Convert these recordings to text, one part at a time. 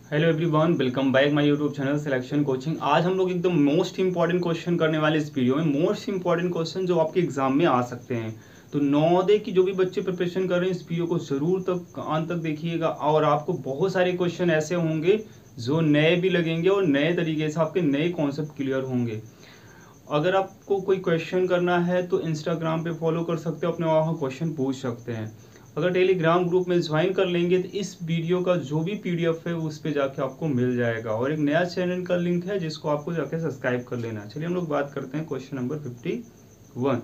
Hello everyone, welcome back my YouTube channel selection coaching. आज हम लोग एकदम मोस्ट इंपॉर्टेंट क्वेश्चन करने वाले इस वीडियो में। मोस्ट इंपॉर्टेंट क्वेश्चन जो आपके एग्जाम में आ सकते हैं। तो नवोदय की जो भी बच्चे प्रिपरेशन कर रहे हैं, इस वीडियो को जरूर तक अंत तक देखिएगा। और आपको बहुत सारे क्वेश्चन ऐसे होंगे जो नए भी लगेंगे और नए तरीके से आपके नए कॉन्सेप्ट क्लियर होंगे। अगर आपको कोई क्वेश्चन करना है तो इंस्टाग्राम पे फॉलो कर सकते हो, अपने वहाँ क्वेश्चन पूछ सकते हैं। अगर टेलीग्राम ग्रुप में ज्वाइन कर लेंगे तो इस वीडियो का जो भी पीडीएफ है उस पे जाके आपको मिल जाएगा। और एक नया चैनल का लिंक है जिसको आपको जाके सब्सक्राइब कर लेना है। चलिए हम लोग बात करते हैं क्वेश्चन नंबर 51।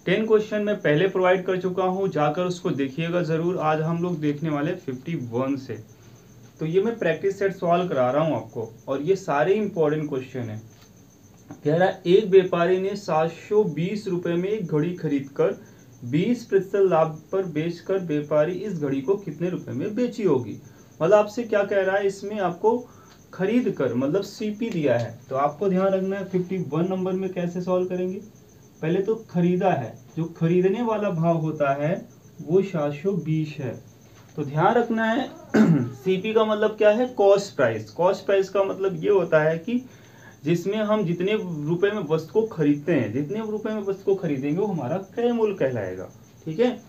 10 क्वेश्चन मैं पहले प्रोवाइड कर चुका हूँ, जाकर उसको देखिएगा जरूर। आज हम लोग देखने वाले 51 से। तो ये मैं प्रैक्टिस सेट सॉल्व करा रहा हूँ आपको, और ये सारे इंपॉर्टेंट क्वेश्चन है। कह रहा है एक व्यापारी ने 720 रुपए में एक घड़ी खरीदकर 20% लाभ पर बेचकर व्यापारी इस घड़ी को कितने रुपए में बेची होगी। मतलब आपसे क्या कह रहा है, इसमें आपको खरीद कर मतलब सीपी दिया है। तो आपको ध्यान रखना है 51 नंबर में कैसे सॉल्व करेंगे। पहले तो खरीदा है, जो खरीदने वाला भाव होता है वो 720 है। तो ध्यान रखना है सीपी का मतलब क्या है, कॉस्ट प्राइस। कॉस्ट प्राइस का मतलब ये होता है कि जिसमें हम जितने रुपए में वस्तु को खरीदते हैं, जितने रुपए में वस्तु को खरीदेंगे वो हमारा क्रय मूल्य कहलाएगा। ठीक है।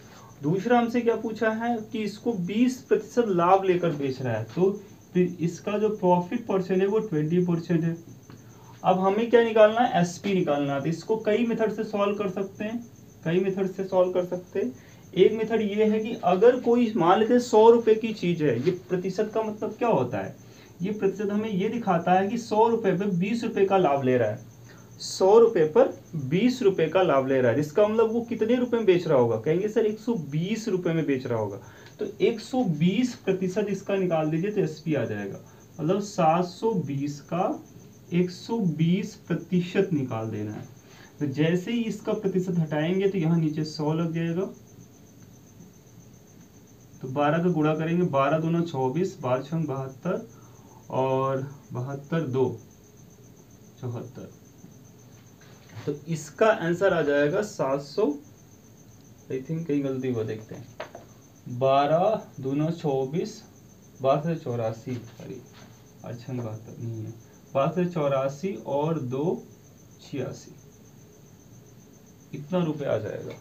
दूसरा हमसे क्या पूछा है कि इसको 20% लाभ लेकर बेच रहा है, तो फिर इसका जो प्रॉफिट परसेंट है वो 20% है। अब हमें क्या निकालना है, एसपी निकालना है। तो इसको कई मेथड से सॉल्व कर सकते हैं, कई मेथड से सॉल्व कर सकते हैं। एक मेथड ये है कि अगर कोई मान लेते हैं 100 रुपए की चीज है, ये प्रतिशत का मतलब क्या होता है, ये प्रतिशत हमें ये दिखाता है कि 100 रुपए पे 20 रुपए का लाभ ले रहा है। 100 रुपए पर 20 रुपए का लाभ ले रहा है, जिसका मतलब वो कितने रुपए में बेच रहा होगा। कहेंगे सर 120 रुपए में बेच रहा होगा। तो 120% इसका निकाल दीजिए तो एसपी आ जाएगा। मतलब 720 का 120% निकाल देना है। तो जैसे ही इसका प्रतिशत हटाएंगे तो यहाँ नीचे 100 लग जाएगा। तो 12 का गुणा करेंगे, 12 दूना 24, 12 छंग 72 और 72 2 74। तो इसका आंसर आ जाएगा 700। आई थिंक कहीं गलती हुआ, देखते हैं। 12 दूना 24, 12 से 84, सॉरी 8 छंग 72 नहीं है, 12 से 84 और 2 86, इतना रुपए आ जाएगा।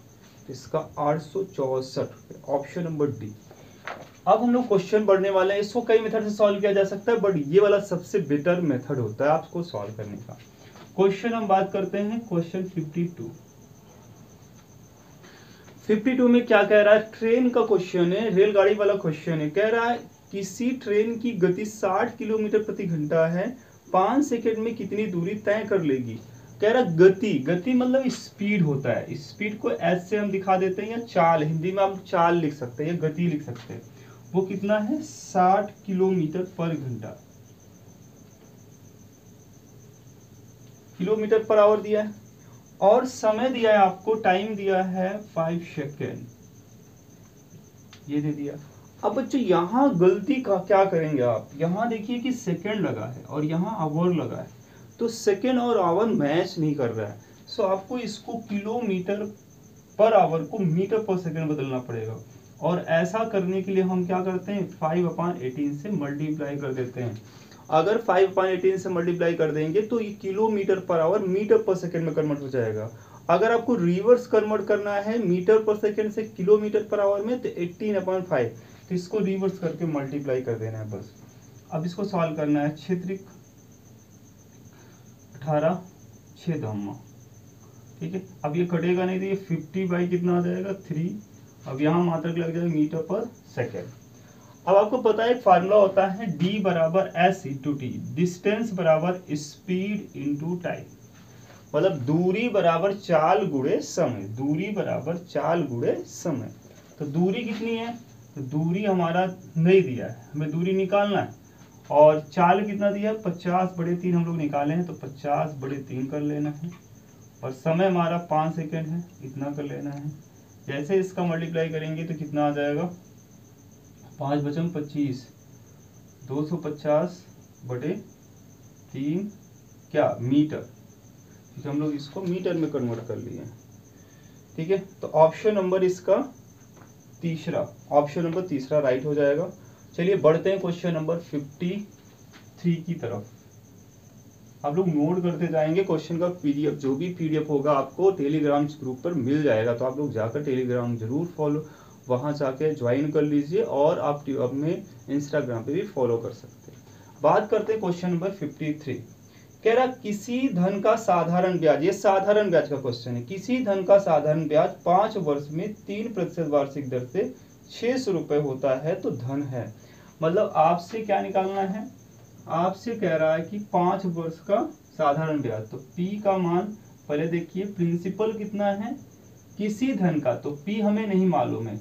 तो इसका 864 रुपये, ऑप्शन नंबर डी। अब हम लोग क्वेश्चन पढ़ने वाले हैं। इसको कई मेथड से सॉल्व किया जा सकता है, बट ये वाला सबसे बेटर मेथड होता है आपको सॉल्व करने का। क्वेश्चन हम बात करते हैं, क्वेश्चन 52। 52 में क्या कह रहा है, ट्रेन का क्वेश्चन है, रेलगाड़ी वाला क्वेश्चन है। कह रहा है किसी ट्रेन की गति 60 किलोमीटर प्रति घंटा है, 5 सेकंड में कितनी दूरी तय कर लेगी। कह रहा गति, गति मतलब स्पीड होता है। स्पीड को एस से हम दिखा देते हैं, या चाल, हिंदी में हम चाल लिख सकते हैं या गति लिख सकते हैं। वो कितना है, 60 किलोमीटर पर घंटा, किलोमीटर पर आवर दिया है। और समय दिया है आपको, टाइम दिया है 5 सेकेंड, ये दे दिया। अब बच्चों यहाँ गलती का क्या करेंगे आप, यहाँ देखिए कि सेकेंड लगा है और यहाँ आवर लगा है। तो सेकेंड और आवर मैच नहीं कर रहा है। सो आपको इसको किलोमीटर पर आवर को मीटर पर सेकेंड बदलना पड़ेगा। और ऐसा करने के लिए हम क्या करते हैं, 5/18 से मल्टीप्लाई कर देते हैं। अगर 5/18 से मल्टीप्लाई कर देंगे तो ये किलोमीटर पर आवर मीटर पर सेकेंड में कन्वर्ट हो जाएगा। अगर आपको रिवर्स कन्वर्ट करना है मीटर पर सेकेंड से किलोमीटर पर आवर में, तो 18/5, तो इसको रिवर्स करके मल्टीप्लाई कर देना है बस। अब इसको सॉल्व करना है। क्षेत्रिक 18 6 धम्मा, ठीक है। अब ये कटेगा नहीं तो ये 50 बाई कितना आ जाएगा 3। अब यहाँ मात्रक लग जाएगा मीटर पर सेकेंड। अब आपको पता है एक फार्मूला होता है, d बराबर s इंटू टी, डिस्टेंस बराबर स्पीड इंटू टाइम। मतलब दूरी बराबर चाल गुणे समय, दूरी बराबर चाल गुणे समय। तो दूरी कितनी है, तो दूरी हमारा नहीं दिया है, हमें दूरी निकालना है। और चाल कितना दिया है, 50/3 हम लोग निकाले हैं, तो 50/3 कर लेना है। और समय हमारा 5 सेकेंड है, इतना कर लेना है। जैसे इसका मल्टीप्लाई करेंगे तो कितना आ जाएगा, 5 बचम 25, 250/3 क्या मीटर, क्योंकि हम लोग इसको मीटर में कन्वर्ट कर लिए हैं। ठीक है। तो ऑप्शन नंबर इसका तीसरा, ऑप्शन नंबर तीसरा राइट हो जाएगा। चलिए बढ़ते हैं क्वेश्चन नंबर 53 की तरफ। आप लोग नोट करते जाएंगे, क्वेश्चन का पीडीएफ, जो भी पीडीएफ होगा आपको टेलीग्राम ग्रुप पर मिल जाएगा, तो आप लोग जाकर टेलीग्राम जरूर फॉलो, वहां जाके ज्वाइन कर लीजिए, और आप अपने इंस्टाग्राम पे भी फॉलो कर सकते हैं। बात करते हैं क्वेश्चन नंबर 53। कह रहा किसी धन का साधारण ब्याज, ये साधारण ब्याज का क्वेश्चन है, किसी धन का साधारण ब्याज 5 वर्ष में 3% वार्षिक दर से 600 रुपए होता है तो धन है। मतलब आपसे क्या निकालना है, आपसे कह रहा है कि 5 वर्ष का साधारण ब्याज, तो P का मान पहले देखिए, प्रिंसिपल कितना है किसी धन का, तो P हमें नहीं मालूम है,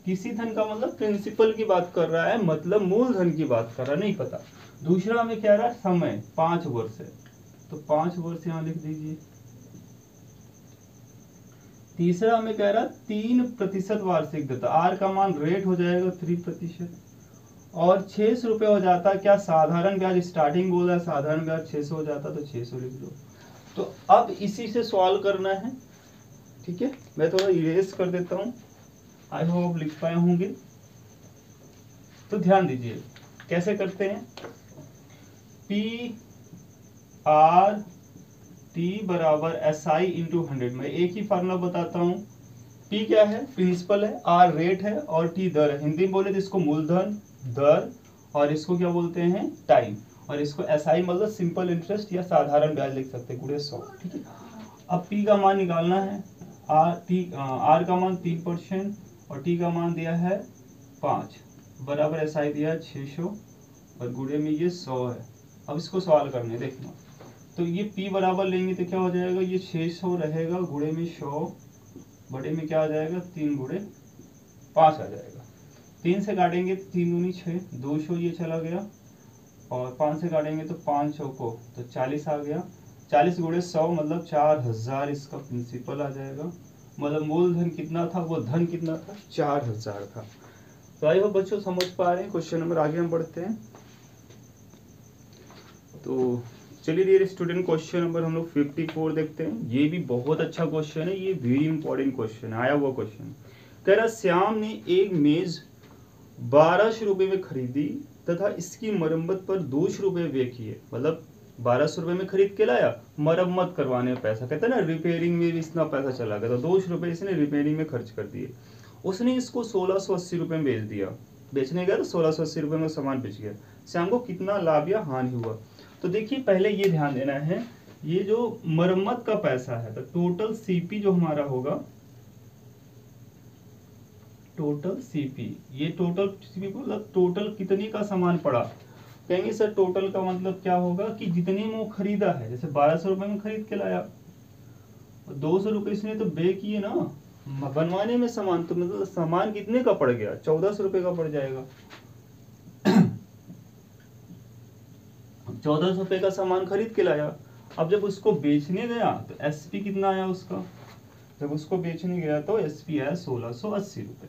किसी धन का मतलब प्रिंसिपल की बात कर रहा है, मतलब मूलधन की बात कर रहा है, नहीं पता। दूसरा हमें कह रहा है समय 5 वर्ष है, तो 5 वर्ष यहां लिख दीजिए। तीसरा हमें कह रहा है 3% वार्षिक दर, R का मान रेट हो जाएगा 3%, और 600 रुपये हो जाता, क्या साधारण ब्याज स्टार्टिंग बोल रहा है, साधारण ब्याज 600 हो जाता, तो 600 लिख दो। तो अब इसी से सॉल्व करना है, ठीक है। मैं थोड़ा इरेज कर देता हूं, आई होप लिख पाए होंगे। तो ध्यान दीजिए कैसे करते हैं, P R T बराबर SI इंटू 100। मैं एक ही फार्मूला बताता हूं, P क्या है, प्रिंसिपल है, R रेट है, और T दर है। हिंदी में बोले तो इसको मूलधन, दर, और इसको क्या बोलते हैं, टाइम, और इसको SI मतलब सिंपल इंटरेस्ट या साधारण ब्याज लिख सकते हैं, गुणे 100, ठीक है। अब P का मान निकालना है, R का मान 3% और T का मान दिया है 5 बराबर SI दिया है 600 और गुणे में ये 100 है। अब इसको सवाल करने देखना, तो ये P बराबर लेंगे तो क्या हो जाएगा, ये 600 रहेगा गुणे में 100, बड़े में क्या आ जाएगा 3 गुणे 5 आ जाएगा। 3 से काटेंगे 3 दूनी 6, 200 ये चला गया, और 5 से काटेंगे तो 5 को तो 40 आ गया। 40 गुणे 100 मतलब 4000 इसका प्रिंसिपल आ जाएगा। मतलब मूलधन कितना था, वो धन कितना था, 4000 था। तो आई होप बच्चों समझ पा रहे हैं। क्वेश्चन नंबर आगे हम बढ़ते हैं। तो चलिए डियर स्टूडेंट, क्वेश्चन नंबर हम लोग 54 देखते हैं। ये भी बहुत अच्छा क्वेश्चन है, ये वेरी इंपॉर्टेंट क्वेश्चन है, आया हुआ क्वेश्चन। कह रहा श्याम ने एक मेज 1200 रुपए में खरीदी तथा इसकी मरम्मत पर 200 रुपए व्यय किए। मतलब 1200 रुपए में खरीद के लाया, मरम्मत करवाने में पैसा, कहते हैं ना रिपेयरिंग में भी इतना पैसा चला गया, तो 200 रुपए इसने रिपेयरिंग में खर्च कर दिए। उसने इसको 1680 रुपए में बेच दिया, बेचने गया तो 1680 रुपए में सामान बेच गया। श्याम को कितना लाभ या हानि हुआ। तो देखिए पहले ये ध्यान देना है, ये जो मरम्मत का पैसा है, तो टोटल सीपी जो हमारा होगा, टोटल सीपी, ये टोटल सीपी मतलब टोटल कितने का सामान पड़ा। कहेंगे सर टोटल का मतलब क्या होगा कि जितने में वो खरीदा है, जैसे 1200 रुपए में खरीद के लाया, 200 रुपए इसने तो बे किए ना बनवाने में सामान, तो मतलब सामान कितने का पड़ गया, 1400 रुपए का पड़ जाएगा। 1400 रुपए का सामान खरीद के लाया। अब जब उसको बेचने गया तो एसपी कितना आया उसका, जब उसको बेचने गया तो एसपी आया 1680 रुपए।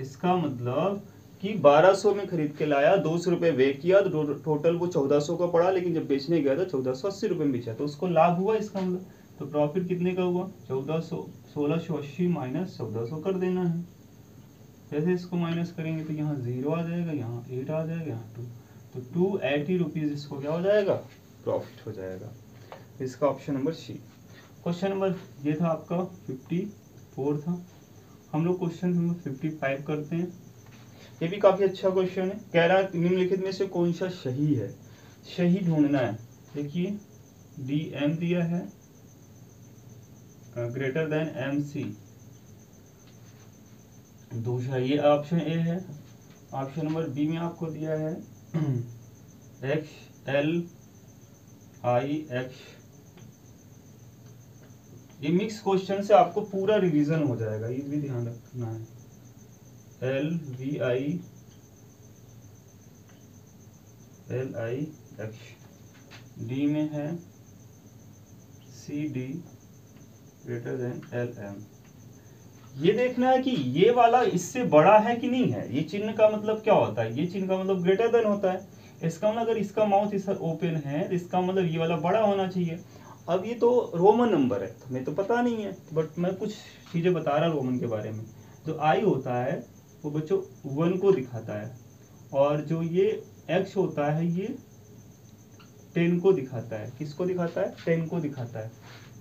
इसका मतलब कि 1200 में खरीद के लाया, 200 रुपए व्यय किया, तो टोटल वो 1400 का पड़ा, लेकिन जब बेचने गया तो 1480 रुपए में बेचा, तो उसको लाभ हुआ इसका मतलब। तो प्रॉफिट कितने का हुआ, 1680 माइनस 1400 कर देना है। जैसे इसको माइनस करेंगे तो यहाँ 0 आ जाएगा, यहाँ 8 आ जाएगा, यहाँ 2, तो 280 रुपीज इसको क्या हो जाएगा, प्रॉफिट हो जाएगा। इसका option number C. Question number ये था आपका 54 था। हम लोग क्वेश्चन नंबर 55 करते हैं। ये भी काफी अच्छा क्वेश्चन है। कह रहा है निम्नलिखित में से कौन सा सही है, सही ढूंढना है। देखिए DM दिया है ग्रेटर देन MC, दूसरा ये ऑप्शन ए है। ऑप्शन नंबर बी में आपको दिया है XLIX। ये मिक्स क्वेश्चन से आपको पूरा रिवीजन हो जाएगा, ये भी ध्यान रखना है। LVILIX, डी में है CD ग्रेटर देन LM। ये देखना है कि ये वाला इससे बड़ा है कि नहीं है। ये चिन्ह का मतलब क्या होता है, ये चिन्ह का मतलब ग्रेटर देन होता है। इसका मतलब अगर इसका माउथ इस ओपन है तो इसका मतलब ये वाला बड़ा होना चाहिए। अब ये तो रोमन नंबर है, तो हमें तो पता नहीं है, बट मैं कुछ चीजें बता रहा रोमन के बारे में। जो आई होता है वो बच्चों 1 को दिखाता है, और जो ये x होता है ये 10 को दिखाता है। किसको दिखाता है? 10 को दिखाता है।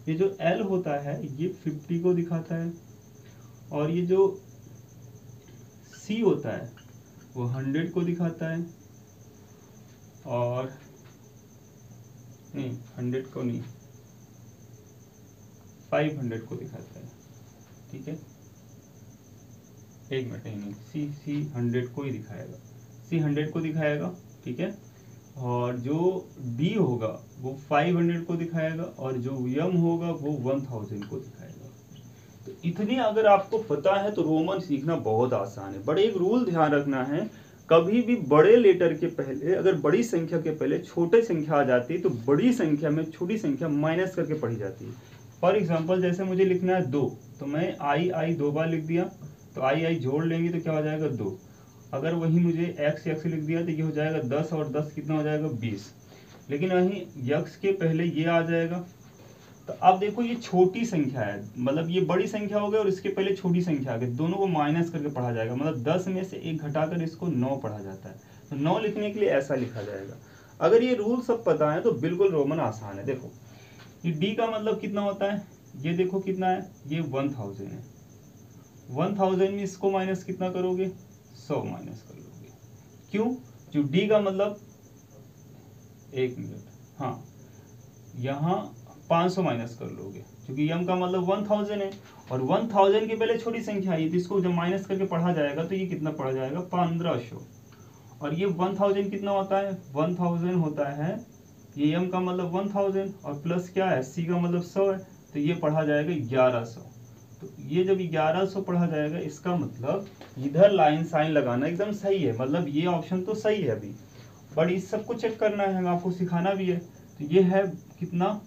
ये जो L होता है ये 50 को दिखाता है, और ये जो C होता है वो 100 को दिखाता है, और नहीं 100 को नहीं 500 को दिखाता है। ठीक है, एक मिनट, नहीं सी 100 को ही दिखाएगा, सी 100 को दिखाएगा। ठीक है, और जो डी होगा वो 500 को दिखाएगा, और जो यम होगा वो 1000 को दिखाएगा। तो इतनी अगर आपको पता है तो रोमन सीखना बहुत आसान है। बट एक रूल ध्यान रखना है, कभी भी बड़े लेटर के पहले अगर बड़ी संख्या के पहले छोटी संख्या आ जाती है तो बड़ी संख्या में छोटी संख्या माइनस करके पढ़ी जाती है। फॉर एग्जाम्पल जैसे मुझे लिखना है 2, तो मैं आई 2 बार लिख दिया, तो आई जोड़ लेंगे तो क्या हो जाएगा 2। अगर वही मुझे x लिख दिया तो ये हो जाएगा 10, और 10 कितना हो जाएगा 20। लेकिन वहीं x के पहले ये आ जाएगा। तो अब देखो ये छोटी संख्या है, मतलब ये बड़ी संख्या हो गई और इसके पहले छोटी संख्या आ गई, दोनों को माइनस करके पढ़ा जाएगा। मतलब 10 में से 1 घटाकर इसको 9 पढ़ा जाता है। तो 9 लिखने के लिए ऐसा लिखा जाएगा। अगर ये रूल सब पता है तो बिल्कुल रोमन आसान है। देखो ये d का मतलब कितना होता है, ये देखो कितना है, ये 1000 है। 1000 में इसको माइनस कितना करोगे, 100 माइनस कर लोगे। क्यों? जो d का मतलब, एक मिनट, हाँ यहाँ 500 माइनस कर लोगे, क्योंकि यम का मतलब 1000 है, और 1000 के पहले छोटी संख्या आई, तो इसको जब माइनस करके पढ़ा जाएगा तो ये कितना पढ़ा जाएगा, 1500। और ये 1000 कितना होता है, 1000 होता है, ये यम का मतलब 1000 और प्लस क्या है, सी का मतलब 100 है, तो ये पढ़ा जाएगा 1100। तो ये जब 1100 पढ़ा जाएगा, इसका मतलब इधर लाइन साइन लगाना एकदम सही है, मतलब ये ऑप्शन तो सही है अभी। बट इस सबको चेक करना है, आपको सिखाना भी है। तो ये है कितना,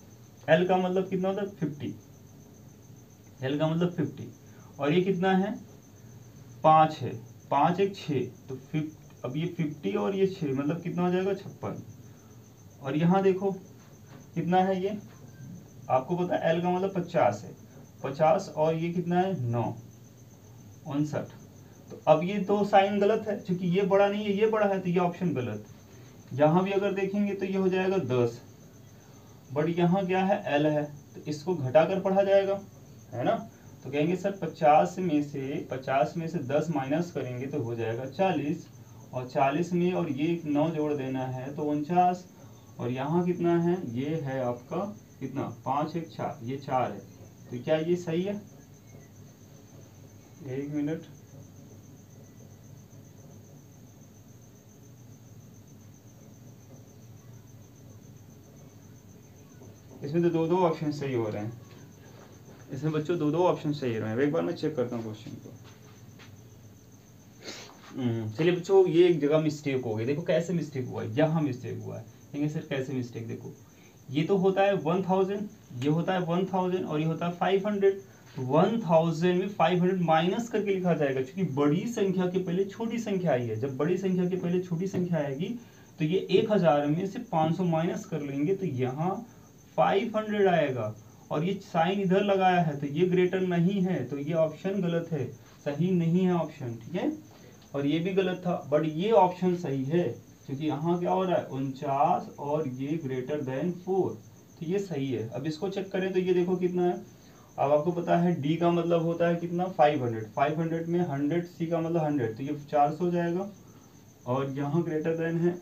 L का मतलब कितना होता है 50, L का मतलब 50, और ये कितना है 5 है, 5 1 6, तो अब ये 50 और ये 6 मतलब कितना हो जाएगा 56। और यहाँ देखो कितना है, ये आपको पता है L का मतलब 50 है, 50 और ये कितना है 9, 59। तो अब ये दो साइन गलत है, क्योंकि ये बड़ा नहीं है ये बड़ा है, तो ये ऑप्शन गलत। यहाँ भी अगर देखेंगे तो ये हो जाएगा 10, बट यहाँ क्या है L है, तो इसको घटाकर पढ़ा जाएगा, है ना। तो कहेंगे सर 50 में से 10 माइनस करेंगे तो हो जाएगा 40, और 40 में और ये 9 जोड़ देना है तो 49, और यहाँ कितना है, ये है आपका कितना 5 1 4, ये 4 है। तो क्या ये सही है, एक मिनट, इसमें तो दो ऑप्शन सही हो रहे हैं, इसमें बच्चों दो ऑप्शन सही हो रहे हैं। एक बार मैं चेक करता हूँ क्वेश्चन को। चलिए बच्चों, ये एक जगह मिस्टेक हो गई। देखो कैसे मिस्टेक हुआ है, यहाँ मिस्टेक हुआ है। कहेंगे सर कैसे मिस्टेक, देखो ये तो होता है 1000, ये होता है 1000 और ये होता है 500। 1000 में 500 माइनस करके लिखा जाएगा, क्योंकि बड़ी संख्या के पहले छोटी संख्या आई है। जब बड़ी संख्या के पहले छोटी संख्या आएगी तो ये 1000 में से 500 माइनस कर लेंगे तो यहाँ 500 आएगा, और ये साइन इधर लगाया है तो ये ग्रेटर नहीं है, तो ये ऑप्शन गलत है, सही नहीं है ऑप्शन। ठीक है, और ये भी गलत था, बट ये ऑप्शन सही है, क्योंकि यहाँ क्या हो रहा है 49 और ये ग्रेटर देन 4, तो ये सही है। अब इसको चेक करें तो ये देखो कितना है। अब आपको पता है D का मतलब होता है कितना 500, 500 में 100, C का मतलब 100, तो ये 400 हो जाएगा, और यहाँ ग्रेटर देन है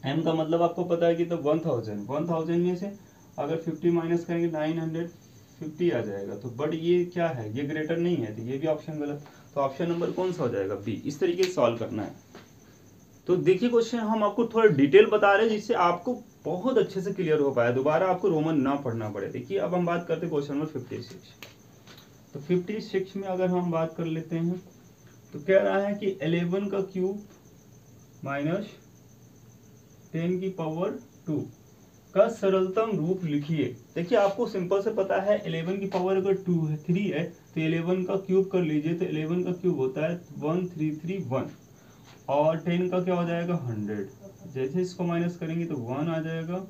M का मतलब आपको पता है कि तो 1000 में से अगर 50 माइनस करेंगे 950 आ जाएगा। तो बट ये क्या है, ये ग्रेटर नहीं है, तो ये भी ऑप्शन गलत। तो ऑप्शन नंबर कौन सा हो जाएगा, बी। इस तरीके से सॉल्व करना है। तो देखिए क्वेश्चन हम आपको थोड़ा डिटेल बता रहे हैं जिससे आपको बहुत अच्छे से क्लियर हो पाया, दोबारा आपको रोमन ना पढ़ना पड़े। देखिए अब हम बात करते हैं क्वेश्चन नंबर 56। तो 56 में अगर हम बात कर लेते हैं तो कह रहा है कि 11 का क्यूब माइनस 10 की पावर 2 का सरलतम रूप लिखिए। देखिए आपको सिंपल से पता है 11 की पावर अगर 3 है तो 11 का क्यूब कर लीजिए, तो 11 का क्यूब होता है 1331, और 10 का क्या हो जाएगा 100। जैसे इसको माइनस करेंगे तो 1 आ जाएगा,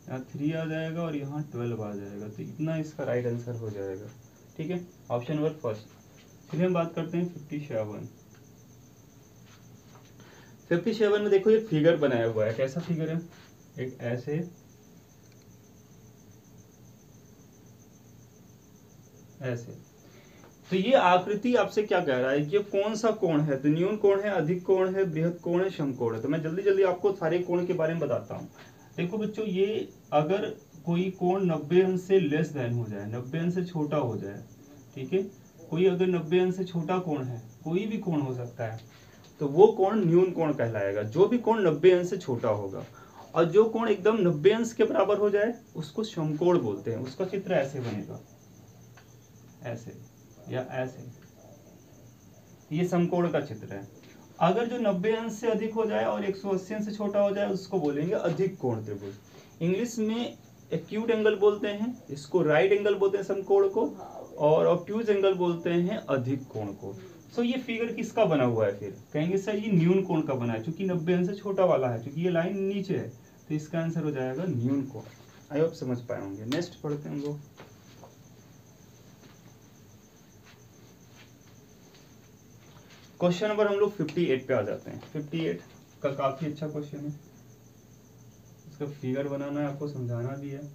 यहाँ 3 आ जाएगा और यहाँ 12 आ जाएगा, तो इतना इसका राइट आंसर हो जाएगा। ठीक है, ऑप्शन नंबर फर्स्ट। फिर हम बात करते हैं 57। 57 में देखो ये फिगर बनाया हुआ है, कैसा फिगर है, एक ऐसे। तो ये आकृति आपसे क्या कह रहा है, ये कौन सा कोण है, तो न्यून कोण है, अधिक कोण है, बृहद कोण है, समकोण है। तो मैं जल्दी जल्दी आपको सारे कोण के बारे में बताता हूँ। देखो बच्चों, ये अगर कोई कोण 90 अंश से लेस देन हो जाए, 90 अंश से छोटा हो जाए, ठीक है, कोई अगर 90 अंश से छोटा कोण है, कोई भी कोण हो सकता है, तो वो कोण न्यून कोण कहलाएगा। जो भी कोण 90 अंश से छोटा होगा, और जो कोण एकदम 90 अंश के बराबर हो जाए उसको समकोण बोलते हैं। उसका चित्र ऐसे बनेगा, ऐसे या ऐसे, ये समकोण का चित्र है। अगर जो 90 अंश से अधिक हो जाए और 180 अंश से छोटा हो जाए उसको बोलेंगे अधिक कोण त्रिभुज। इंग्लिश में एक्यूट एंगल बोलते हैं, इसको राइट एंगल बोलते हैं समकोण को, और ऑब्ट्यूज एंगल बोलते हैं अधिक कोण को। सो ये फिगर किसका बना हुआ है, फिर कहेंगे सर ये न्यून कोण का बना है, क्योंकि 90 अंश से छोटा वाला है, क्योंकि ये लाइन नीचे है, तो इसका आंसर हो जाएगा न्यून कोण। आई होप समझ पाए होंगे। नेक्स्ट पढ़ते हैं हम लोग। क्वेश्चन नंबर हम लोग 58 पे आ जाते हैं। 58 का काफी अच्छा क्वेश्चन है, इसका फिगर बनाना है, आपको समझाना भी है।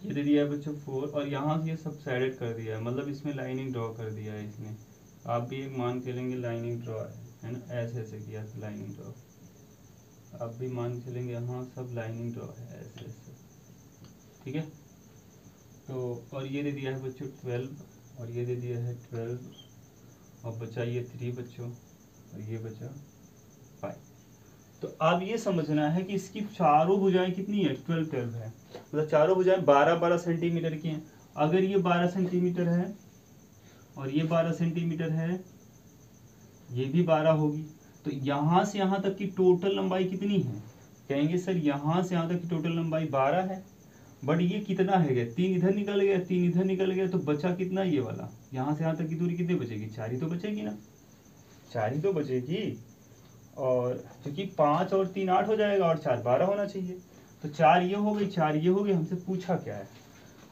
ये दे दिया है बच्चों 4, और यहाँ से ये सबसाइडेड कर दिया है, मतलब इसमें लाइनिंग ड्रॉ कर दिया है इसने। आप भी एक मान के लेंगे लाइनिंग ड्रॉ है ना, ऐसे ऐसे किया था लाइनिंग ड्रॉ, आप भी मान के लेंगे हाँ सब लाइनिंग ड्रॉ है, ऐसे ऐसे, ठीक है। तो और ये दे दिया है बच्चों 12, और ये दे दिया है 12, और बचा ये 3 बच्चों, और ये बचा 5। तो अब ये समझना है कि इसकी चारों भुजाएं कितनी है, 12 12 है, मतलब चारों भुजाएं 12 12 सेंटीमीटर की हैं। अगर ये 12 सेंटीमीटर है और ये 12 सेंटीमीटर है, ये भी 12 होगी, तो यहाँ से यहाँ तक की टोटल लंबाई कितनी है, कहेंगे सर यहाँ से यहाँ तक की टोटल लंबाई 12 है, बट ये कितना है, 3 इधर निकल गया, 3 इधर निकल गया, तो बचा कितना, ये वाला, यहाँ से यहाँ तक की दूरी कितनी बचेगी, 4 ही तो बचेगी ना, 4 ही तो बचेगी। और क्योंकि 5 और 3 8 हो जाएगा, और 4 12 होना चाहिए, तो 4 ये हो गई, 4 ये हो गई। हमसे पूछा क्या है,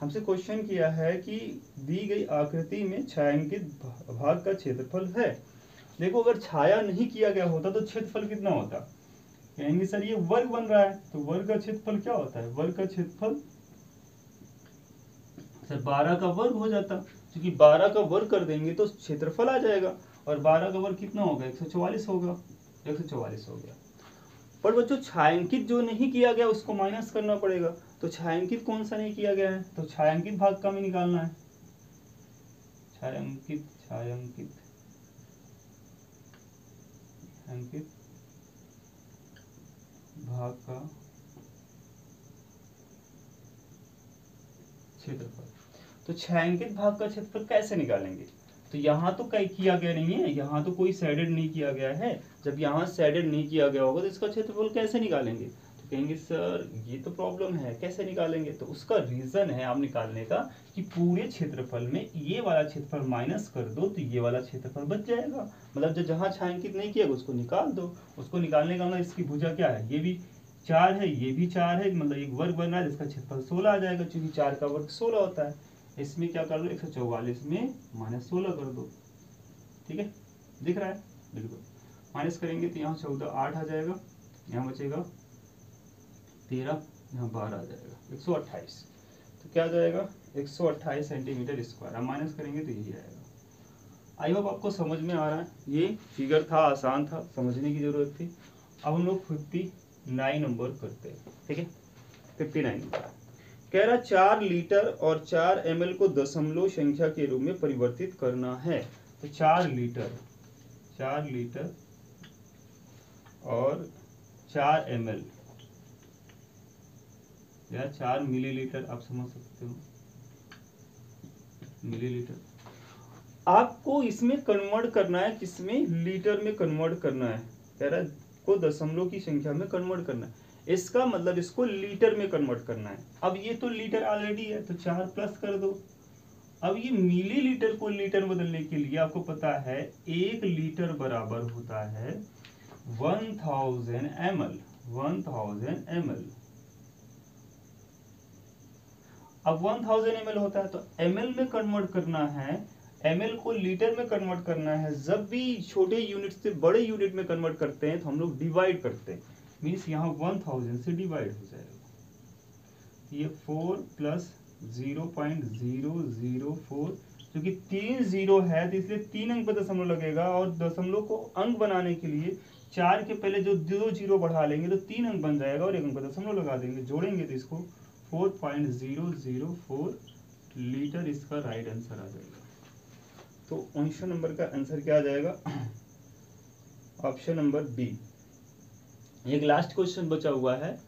हमसे क्वेश्चन किया है कि दी गई आकृति में छायांकित भाग का क्षेत्रफल है। देखो अगर छाया नहीं किया गया होता तो क्षेत्रफल कितना होता, कहेंगे सर ये वर्ग बन रहा है, तो वर्ग का क्षेत्रफल क्या होता है, वर्ग का क्षेत्रफल सर 12 का वर्ग हो जाता, क्योंकि 12 का वर्ग कर देंगे तो क्षेत्रफल आ जाएगा, और 12 का वर्ग कितना होगा, 144 होगा, 144 हो गया। पर बच्चों छायांकित जो नहीं किया गया उसको माइनस करना पड़ेगा, तो छायांकित कौन सा नहीं किया गया है, तो छायांकित भाग का भी निकालना है, छायांकित छायांकित छायांकित भाग का क्षेत्रफल। तो छायांकित भाग का क्षेत्रफल कैसे निकालेंगे, तो यहाँ तो कहीं किया गया नहीं है, यहाँ तो कोई शेडेड नहीं किया गया है, जब यहाँ शेडेड नहीं किया गया होगा तो इसका क्षेत्रफल कैसे निकालेंगे, तो कहेंगे सर ये तो प्रॉब्लम है, कैसे निकालेंगे, तो उसका रीजन है आप निकालने का कि पूरे क्षेत्रफल में ये वाला क्षेत्रफल माइनस कर दो तो ये वाला क्षेत्रफल बच जाएगा, मतलब जो जहाँ छायांकित नहीं किया उसको निकाल दो। उसको निकालने का मतलब इसकी भुजा क्या है, ये भी 4 है, ये भी 4 है, मतलब एक वर्ग बन रहा है जिसका क्षेत्रफल 16 आ जाएगा, क्योंकि 4 का वर्ग 16 होता है। इसमें क्या कर दो, 144 में -16 कर दो, ठीक है, दिख रहा है, बिल्कुल। माइनस करेंगे तो यहाँ 14 8 आ जाएगा, यहाँ बचेगा 13, यहाँ 12 आ जाएगा, 128। तो क्या आ जाएगा, 128 सेंटीमीटर स्क्वायर। अब माइनस करेंगे तो यही आएगा। आई होप आपको समझ में आ रहा है, ये फिगर था, आसान था, समझने की जरूरत थी। अब हम लोग 59 नंबर करते हैं, ठीक है। 59 नंबर कह रहा 4 लीटर और 4 ml को दशमलव संख्या के रूप में परिवर्तित करना है। तो 4 लीटर और 4 ml या 4 मिलीलीटर, आप समझ सकते हो, मिलीलीटर। आपको इसमें कन्वर्ट करना है, किसमें, लीटर में कन्वर्ट करना है। कह रहा है को दशमलव की संख्या में कन्वर्ट करना है, इसका मतलब इसको लीटर में कन्वर्ट करना है। अब ये तो लीटर ऑलरेडी है, तो 4 प्लस कर दो, अब ये मिलीलीटर को लीटर बदलने के लिए आपको पता है 1 लीटर बराबर होता है 1000 ml। 1000 ml। अब 1000 ml होता है तो ml में कन्वर्ट करना है, ml को लीटर में कन्वर्ट करना है। जब भी छोटे यूनिट से बड़े यूनिट में कन्वर्ट करते हैं तो हम लोग डिवाइड करते हैं, मीन्स यहाँ 1000 से डिवाइड हो जाएगा। ये 4 प्लस 0.004, क्योंकि 3 जीरो है तो इसलिए 3 अंक पर दशमलव लगेगा, और दशमलव को अंक बनाने के लिए 4 के पहले जो 2 जीरो बढ़ा लेंगे तो 3 अंक बन जाएगा और 1 अंक पर दशमलव लगा देंगे, जोड़ेंगे तो इसको 4.004 लीटर इसका राइट आंसर आ जाएगा। तो 19 नंबर का आंसर क्या आ जाएगा? Option number B. एक लास्ट क्वेश्चन बचा हुआ है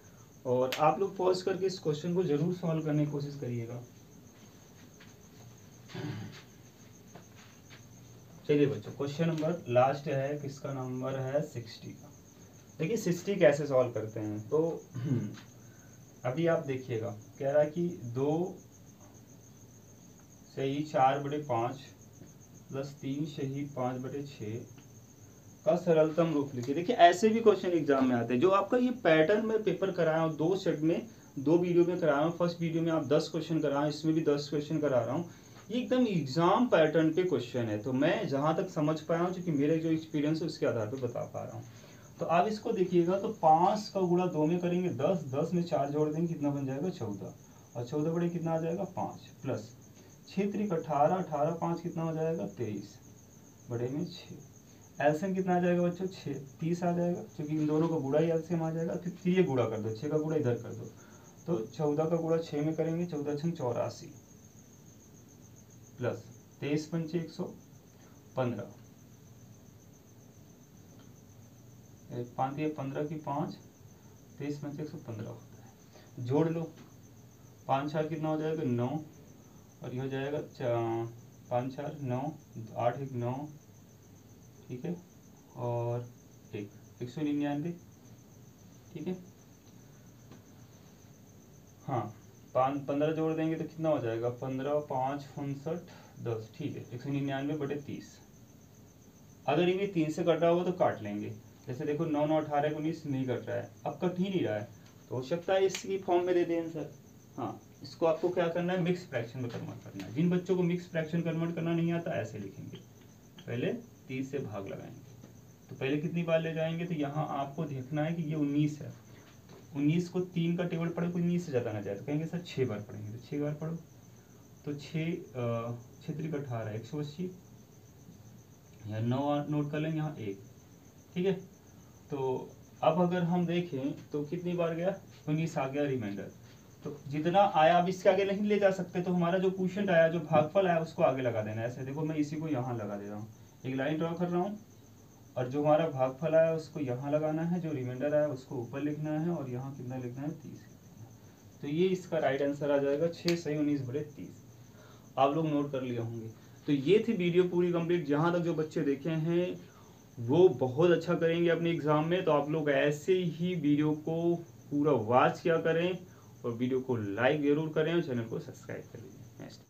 और आप लोग पॉज करके इस क्वेश्चन को जरूर सॉल्व करने की कोशिश करिएगा। चलिए बच्चों, क्वेश्चन नंबर लास्ट है, किसका नंबर है 60 का। देखिए 60 कैसे सॉल्व करते हैं। तो अभी आप देखिएगा, कह रहा है कि 2 सही 4/5 प्लस 3 सही 5/6 का सरलतम रूप लिखिए। देखिए ऐसे भी क्वेश्चन एग्जाम में आते हैं। जो आपका ये पैटर्न में पेपर कराया हूँ 2 सेट में, 2 वीडियो में कराया हूँ। फर्स्ट वीडियो में आप 10 क्वेश्चन कराए, इसमें भी 10 क्वेश्चन करा रहा हूँ। ये एकदम एग्जाम पैटर्न पे क्वेश्चन है। तो मैं जहाँ तक समझ पाया हूँ, क्योंकि मेरे जो एक्सपीरियंस है उसके आधार पर बता पा रहा हूँ। तो आप इसको देखिएगा, तो 5 का गुणा 2 में करेंगे 10, 10 में 4 जोड़ देंगे, कितना बन जाएगा 14, और 14 बड़े कितना आ जाएगा 5, प्लस 6 3 18, 18 5 कितना हो जाएगा 23, बड़े में 6। एलसीएम कितना आ जाएगा बच्चों 6, 30 आ जाएगा, क्योंकि इन दोनों का गुणा ही एलसीएम आ जाएगा। फिर ये गुणा कर दो, 6 का गुणा इधर कर दो, तो 14 का गुणा 6 में करेंगे, 14 6 84, प्लस 23 पंचे 115, 5 15 की 5, 23 पंचे 115 होता है। जोड़ लो, 5 4 कितना हो जाएगा 9, और ये हो जाएगा 5 4 9, 8 1 9, ठीक है, और 199, ठीक है। हाँ 15 जोड़ देंगे तो कितना हो जाएगा 15 5 59 10, ठीक है, 199/30। अगर ये 3 से कट रहा होगा तो काट लेंगे। जैसे देखो 9 9 18 19 नहीं कट रहा है, अब कट ही नहीं रहा है, तो हो सकता है इसकी फॉर्म में दे दें आंसर। हाँ, इसको आपको क्या करना है, मिक्स फ्रैक्शन में कन्वर्ट करना है। जिन बच्चों को मिक्स फ्रैक्शन कन्वर्ट करना नहीं आता ऐसे लिखेंगे, पहले 30 से भाग लगाएंगे। तो पहले कितनी बार ले जाएंगे, तो यहाँ आपको देखना है कि ये 19 है, 19 को 3 का टेबल पढ़े, कोई 19 से ज़्यादा ना जाए, तो कहेंगे सर 6 बार पढ़ेंगे, तो 6 बार पढ़ो। तो 6 3 18 180, यहाँ 9 नोट कर लेंगे, यहाँ 1, ठीक है। तो अब अगर हम देखें तो कितनी बार गया 19 आ गया रिमाइंडर। तो जितना आया अब इसके आगे नहीं ले जा सकते, तो हमारा जो क्वोशिएंट आया, जो भागफल आया, उसको आगे लगा देना है। ऐसे देखो मैं इसी को यहाँ लगा दे रहा हूँ, एक लाइन ड्रॉ कर रहा हूँ, और जो हमारा भागफल आया उसको यहाँ लगाना है, जो रिमाइंडर आया उसको ऊपर लिखना है, और यहाँ कितना लिखना है 30। तो ये इसका राइट आंसर आ जाएगा 6 सही 19/30। आप लोग नोट कर लिए होंगे। तो ये थी वीडियो पूरी कंप्लीट। जहाँ तक जो बच्चे देखे हैं वो बहुत अच्छा करेंगे अपने एग्जाम में। तो आप लोग ऐसे ही वीडियो को पूरा वॉच किया करें, और वीडियो को लाइक जरूर करें, और चैनल को सब्सक्राइब करें।